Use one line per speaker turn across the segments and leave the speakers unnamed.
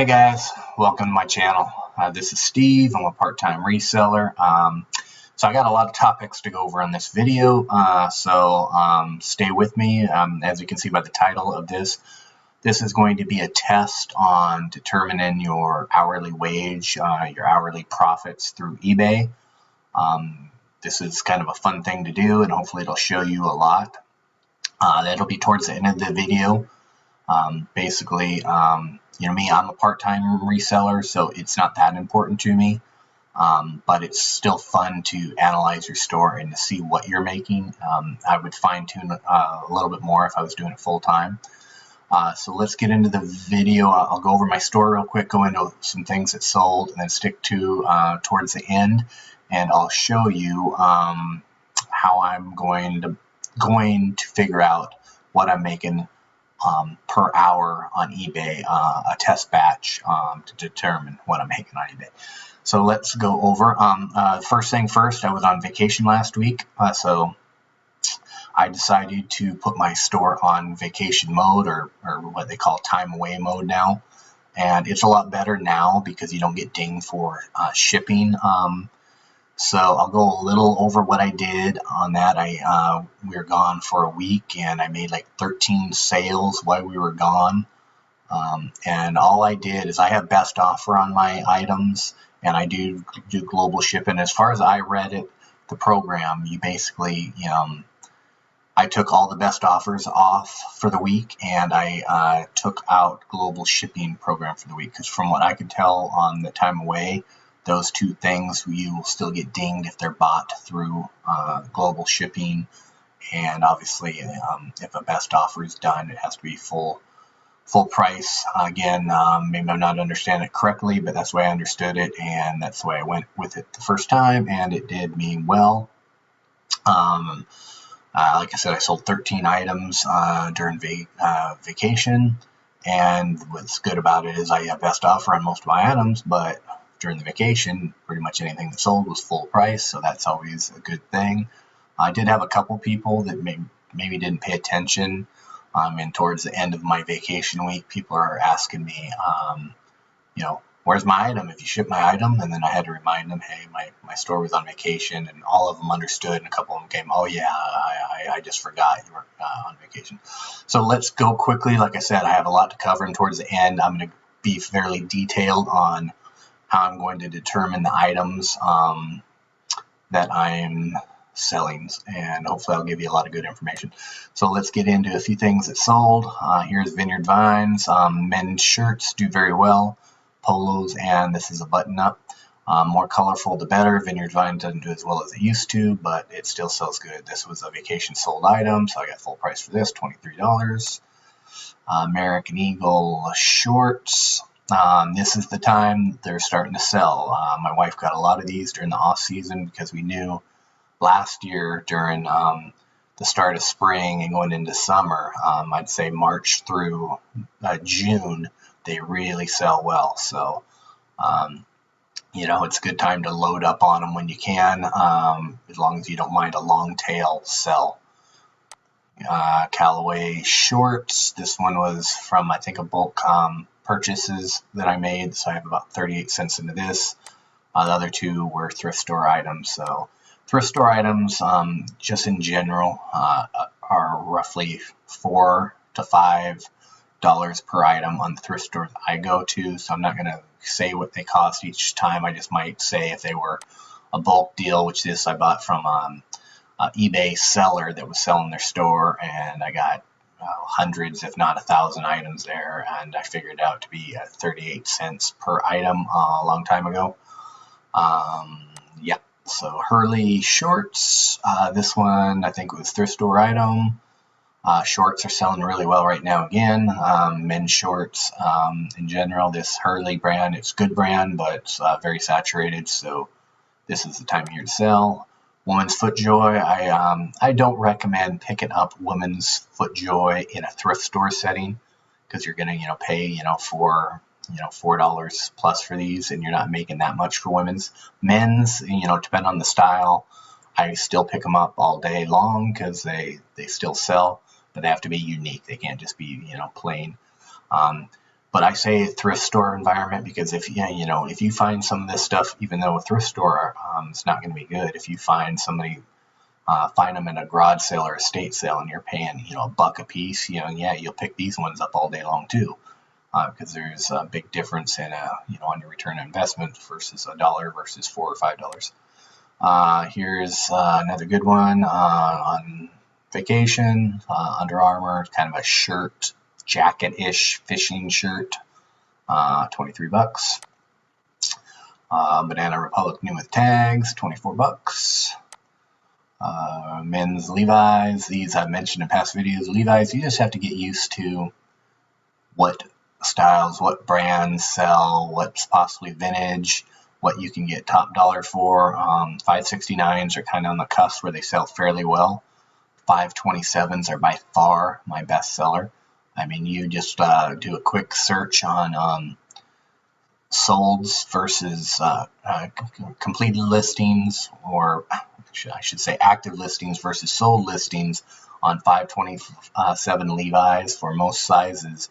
Hey guys, welcome to my channel. This is Steve. I'm a part-time reseller. So I got a lot of topics to go over on this video, so stay with me. As you can see by the title of this is going to be a test on determining your hourly wage, your hourly profits through eBay. This is kind of a fun thing to do, and hopefully it'll show you a lot. That'll be towards the end of the video. Basically, you know me, I'm a part-time reseller, so it's not that important to me, but it's still fun to analyze your store and to see what you're making. I would fine-tune a little bit more if I was doing it full-time. So let's get into the video. I'll go over my store real quick, go into some things that sold, and then stick to towards the end, and I'll show you how I'm going to figure out what I'm making per hour on eBay, a test batch to determine what I'm making on eBay. So let's go over. First thing first, I was on vacation last week, so I decided to put my store on vacation mode, or what they call time away mode now. And it's a lot better now because you don't get dinged for shipping. So I'll go a little over what I did on that. We were gone for a week, and I made like 13 sales while we were gone. And all I did is I have best offer on my items, and I do global shipping. As far as I read it, the program, you basically, I took all the best offers off for the week, and I took out global shipping program for the week, because from what I could tell on the time away, those two things, you will still get dinged if they're bought through global shipping. And obviously, if a best offer is done, it has to be full price. Again, maybe I'm not understanding it correctly, but that's the way I understood it, and that's the way I went with it the first time, and it did me well. Like I said, I sold 13 items during vacation, and what's good about it is I have best offer on most of my items, but during the vacation, pretty much anything that sold was full price, so that's always a good thing. I did have a couple people that maybe didn't pay attention, and towards the end of my vacation week, people are asking me, where's my item? If you ship my item, and then I had to remind them, hey, my store was on vacation, and all of them understood, and a couple of them came, oh yeah, I just forgot you were on vacation. So let's go quickly. Like I said, I have a lot to cover, and towards the end, I'm going to be fairly detailed on how I'm going to determine the items that I'm selling, and hopefully I'll give you a lot of good information. So let's get into a few things that sold. Here's Vineyard Vines. Men's shirts do very well, polos, and this is a button up. More colorful the better. Vineyard Vines doesn't do as well as it used to, but it still sells good. This was a vacation sold item, so I got full price for this, $23. American Eagle shorts. This is the time they're starting to sell. My wife got a lot of these during the off season, because we knew last year during the start of spring and going into summer, I'd say March through June, they really sell well. So, it's a good time to load up on them when you can, as long as you don't mind a long tail sell. Callaway shorts. This one was from, I think, a bulk purchases that I made, so I have about 38 cents into this. The other two were thrift store items. So thrift store items, just in general, are roughly $4 to $5 per item on the thrift stores I go to. So I'm not going to say what they cost each time. I just might say if they were a bulk deal, which this I bought from eBay seller that was selling their store, and I got hundreds, if not 1,000 items there, and I figured out to be 38 cents per item a long time ago. Yeah, so Hurley shorts. This one, I think it was thrift store item. Shorts are selling really well right now again. Men's shorts in general. This Hurley brand, it's a good brand, but it's very saturated, so this is the time of year to sell. Woman's FootJoy. I don't recommend picking up women's FootJoy in a thrift store setting, because you're gonna pay for $4 plus for these, and you're not making that much for women's. Men's, depending on the style, I still pick them up all day long, because they still sell, but they have to be unique. They can't just be plain. But I say thrift store environment because if you find some of this stuff, even though a thrift store, it's not going to be good. If you find somebody, find them in a garage sale or estate sale, and you're paying $1 a piece, yeah, you'll pick these ones up all day long too, because there's a big difference in on your return on investment versus $1 versus $4 or $5. Here's another good one on vacation. Under Armour, kind of a shirt, jacket-ish fishing shirt, $23. Banana Republic new with tags, $24. Men's Levi's. These I've mentioned in past videos. Levi's, you just have to get used to what styles, what brands sell, what's possibly vintage, what you can get top dollar for. 569s are kind of on the cusp where they sell fairly well. 527s are by far my best seller. I mean, you just do a quick search on solds versus completed listings, or I should say active listings versus sold listings on 527 Levi's. For most sizes,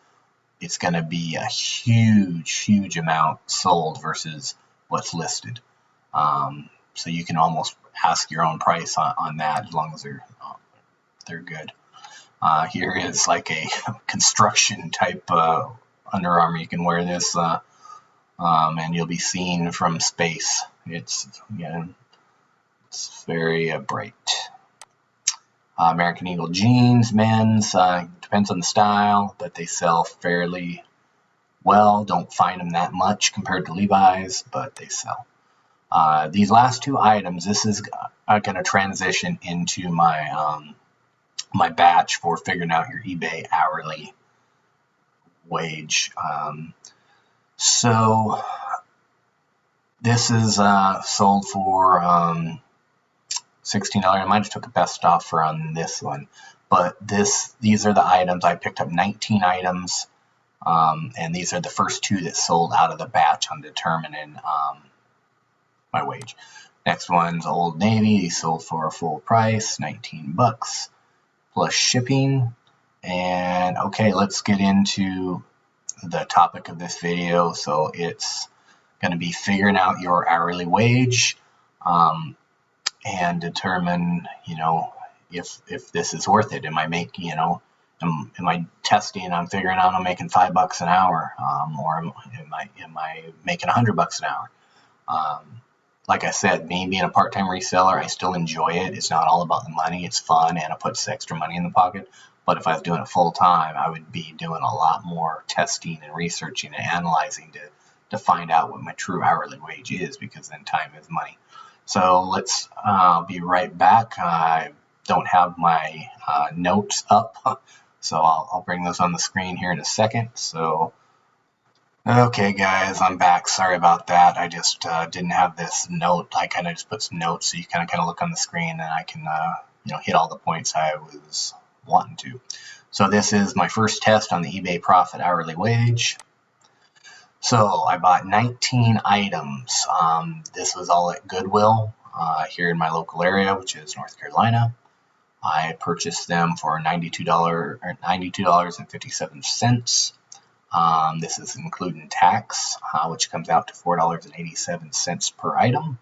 it's going to be a huge amount sold versus what's listed. So you can almost ask your own price on that, as long as they're good. Here is like a construction type Under Armour. You can wear this and you'll be seen from space. It's very bright. American Eagle jeans, men's, depends on the style, but they sell fairly well. Don't find them that much compared to Levi's, but they sell. These last two items, this is going to transition into my my batch for figuring out your eBay hourly wage. So this is sold for $16. I might have took a best offer on this one, but these are the items. I picked up 19 items, and these are the first two that sold out of the batch on determining my wage. Next one's Old Navy. He sold for a full price, $19 plus shipping. And okay, let's get into the topic of this video. So it's going to be figuring out your hourly wage, and determine, if this is worth it. Am I making, am I testing? I'm figuring out I'm making $5 an hour, or am I making $100 an hour? Like I said, me being a part-time reseller, I still enjoy it. It's not all about the money. It's fun, and it puts extra money in the pocket. But if I was doing it full-time, I would be doing a lot more testing and researching and analyzing to find out what my true hourly wage is, because then time is money. So let's be right back. I don't have my notes up, so I'll bring those on the screen here in a second. So, okay, guys, I'm back. Sorry about that. I just didn't have this note. I kind of just put some notes so you kind of look on the screen, and I can hit all the points I was wanting to. So this is my first test on the eBay profit hourly wage. So I bought 19 items. This was all at Goodwill here in my local area, which is North Carolina. I purchased them for $92.57. This is including tax, which comes out to $4.87 per item.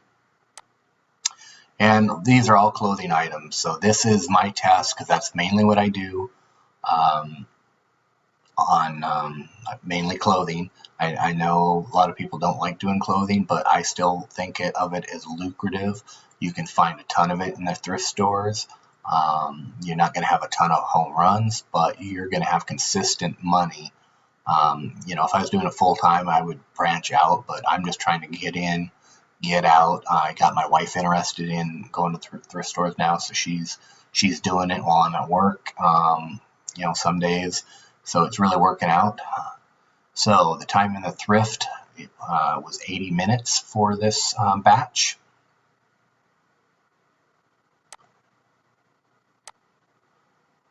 And these are all clothing items. So this is my test, because that's mainly what I do on mainly clothing. I know a lot of people don't like doing clothing, but I still think of it as lucrative. You can find a ton of it in the thrift stores. You're not going to have a ton of home runs, but you're going to have consistent money. If I was doing it full time, I would branch out, but I'm just trying to get in, get out. I got my wife interested in going to thrift stores now, so she's doing it while I'm at work, some days. So it's really working out. So the time in the thrift was 80 minutes for this batch.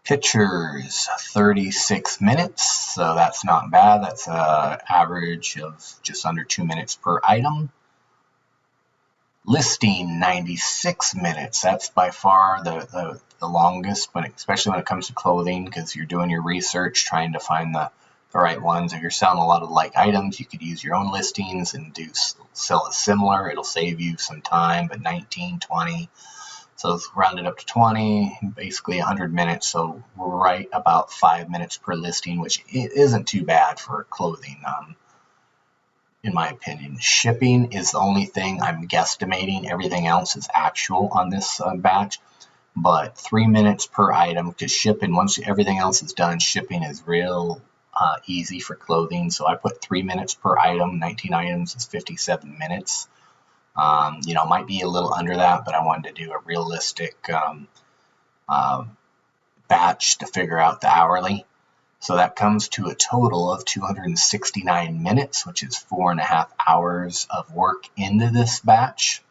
Pictures, 36 minutes, so that's not bad. That's an average of just under 2 minutes per item. Listing, 96 minutes. That's by far the longest, but especially when it comes to clothing, because you're doing your research, trying to find the the right ones. If you're selling a lot of like items, you could use your own listings and sell it similar. It'll save you some time, but 19, 20. So let's round it up to 20, basically 100 minutes. So we're right about 5 minutes per listing, which isn't too bad for clothing, in my opinion. Shipping is the only thing I'm guesstimating. Everything else is actual on this batch. But 3 minutes per item, because shipping, once everything else is done, shipping is real easy for clothing. So I put 3 minutes per item. 19 items is 57 minutes. Might be a little under that, but I wanted to do a realistic batch to figure out the hourly. So that comes to a total of 269 minutes, which is 4.5 hours of work into this batch.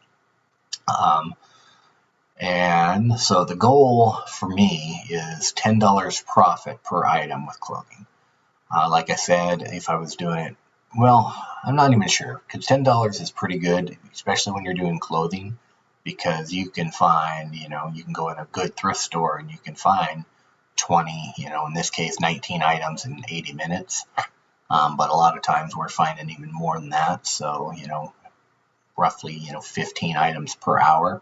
And so the goal for me is $10 profit per item with clothing. Like I said, if I was doing it, well, I'm not even sure, because $10 is pretty good, especially when you're doing clothing, because you can find, you can go in a good thrift store and you can find 20, in this case, 19 items in 80 minutes. But a lot of times we're finding even more than that. So, roughly, 15 items per hour.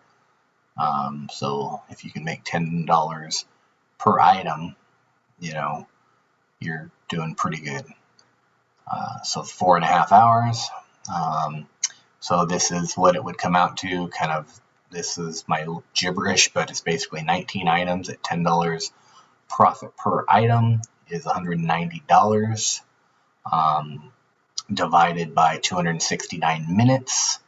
So if you can make $10 per item, you're doing pretty good. So 4.5 hours. So this is what it would come out to. This is my gibberish, but it's basically 19 items at $10 profit per item is $190, divided by 269 minutes,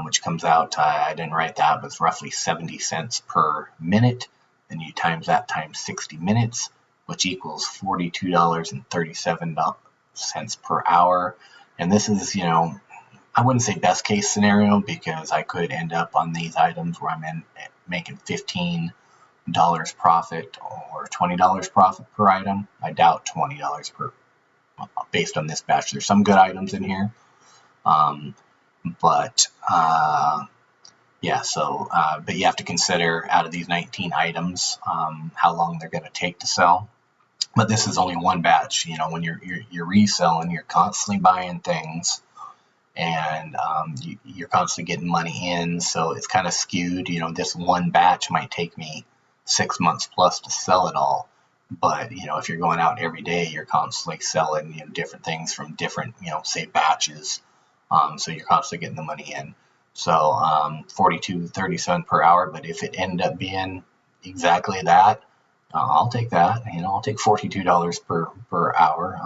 which comes out, I didn't write that, but it's roughly 70 cents per minute. Then you times that times 60 minutes, which equals $42.37 per hour. And this is, I wouldn't say best case scenario, because I could end up on these items where I'm making $15 profit or $20 profit per item. I doubt $20 based on this batch. There's some good items in here. But you have to consider, out of these 19 items, how long they're going to take to sell. But this is only one batch. When you're reselling, you're constantly buying things, and you're constantly getting money in. So it's kind of skewed. This one batch might take me 6 months plus to sell it all. But if you're going out every day, you're constantly selling different things from different say batches. So you're constantly getting the money in. So $42.37 per hour. But if it ended up being exactly that, I'll take that. I'll take $42 per hour,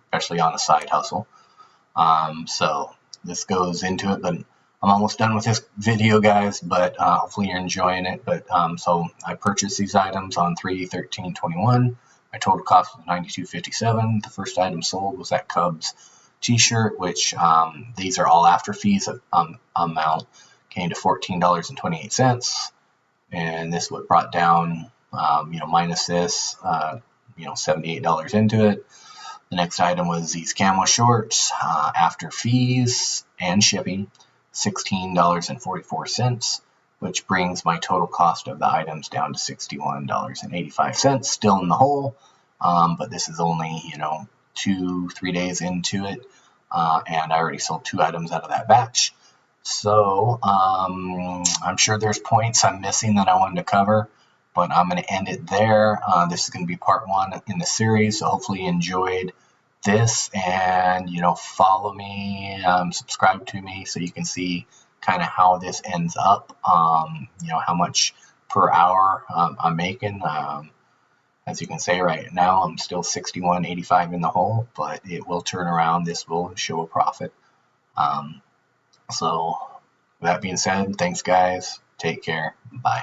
especially on a side hustle. So this goes into it, but I'm almost done with this video, guys, but hopefully you're enjoying it. But so I purchased these items on 3/13/21. My total cost was $92.57. The first item sold was that Cubs t-shirt, which these are all after fees. Amount came to $14.28, and this what brought down, minus this, $78 into it. The next item was these camo shorts, after fees and shipping, $16.44, which brings my total cost of the items down to $61.85. Still in the hole, but this is only 2-3 days into it, and I already sold 2 items out of that batch. So I'm sure there's points I'm missing that I wanted to cover, but I'm going to end it there. This is going to be part 1 in the series, so hopefully you enjoyed this, and follow me, subscribe to me, so you can see kind of how this ends up, how much per hour I'm making. As you can see right now, I'm still $61.85 in the hole, but it will turn around. This will show a profit. So that being said, thanks guys, take care, bye.